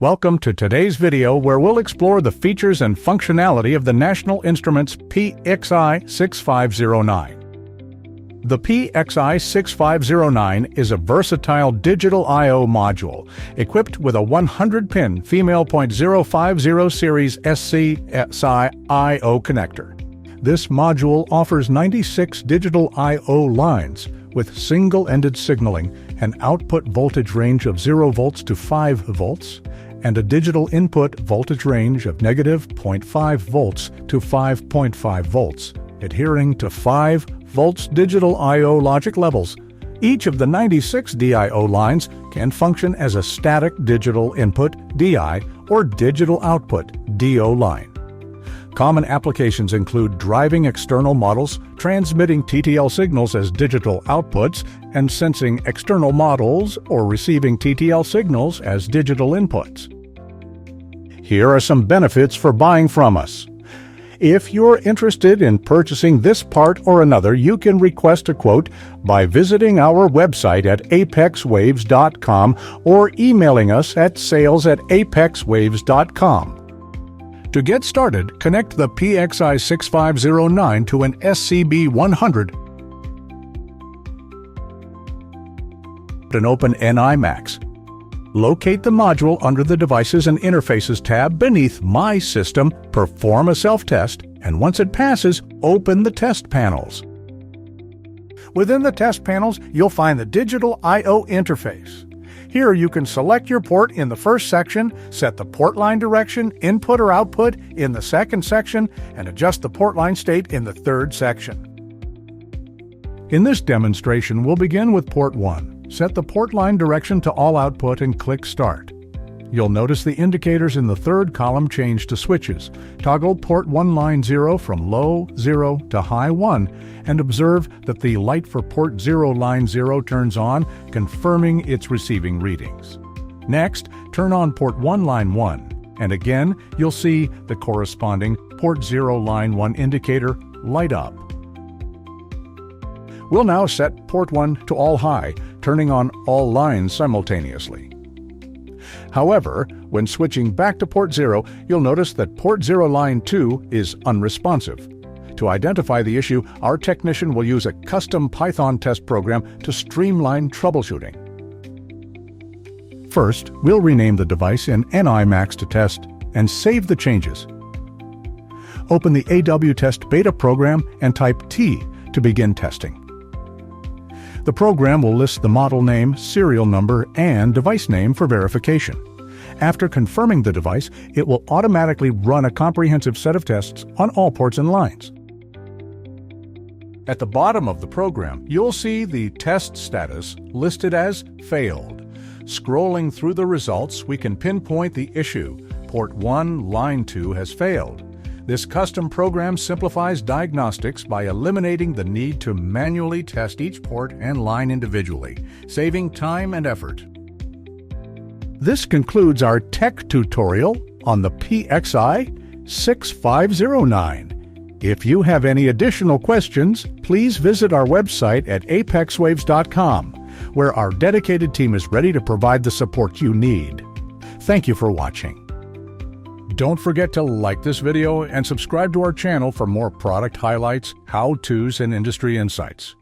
Welcome to today's video where we'll explore the features and functionality of the National Instruments PXI-6509. The PXI-6509 is a versatile digital I/O module equipped with a 100-pin female .050 series SC-SI I/O connector. This module offers 96 digital I/O lines with single-ended signaling, an output voltage range of 0 volts to 5 volts, and a digital input voltage range of -0.5 volts to 5.5 volts, adhering to 5 volts digital I/O logic levels. Each of the 96 DIO lines can function as a static digital input DI or digital output DO line. Common applications include driving external models, transmitting TTL signals as digital outputs, and sensing external models or receiving TTL signals as digital inputs. Here are some benefits for buying from us. If you're interested in purchasing this part or another, you can request a quote by visiting our website at apexwaves.com or emailing us at sales@apexwaves.com. To get started, connect the PXI-6509 to an SCB100 and open NIMAX. Locate the module under the Devices and Interfaces tab beneath My System, perform a self-test, and once it passes, open the test panels. Within the test panels, you'll find the digital I/O interface. Here you can select your port in the first section, set the port line direction, input or output in the second section, and adjust the port line state in the third section. In this demonstration, we'll begin with port 1. Set the port line direction to all output and click Start. You'll notice the indicators in the third column change to switches. Toggle port 1 line 0 from low 0 to high 1 and observe that the light for port 0 line 0 turns on, confirming its receiving readings. Next, turn on port 1 line 1, and again you'll see the corresponding port 0 line 1 indicator light up. We'll now set port 1 to all high, turning on all lines simultaneously. However, when switching back to port 0, you'll notice that port 0 line 2 is unresponsive. To identify the issue, our technician will use a custom Python test program to streamline troubleshooting. First, we'll rename the device in NIMAX to test and save the changes. Open the AWTest beta program and type T to begin testing. The program will list the model name, serial number, and device name for verification. After confirming the device, it will automatically run a comprehensive set of tests on all ports and lines. At the bottom of the program, you'll see the test status listed as failed. Scrolling through the results, we can pinpoint the issue. Port 1, line 2 has failed. This custom program simplifies diagnostics by eliminating the need to manually test each port and line individually, saving time and effort. This concludes our tech tutorial on the PXI-6509. If you have any additional questions, please visit our website at apexwaves.com, where our dedicated team is ready to provide the support you need. Thank you for watching. Don't forget to like this video and subscribe to our channel for more product highlights, how-tos, and industry insights.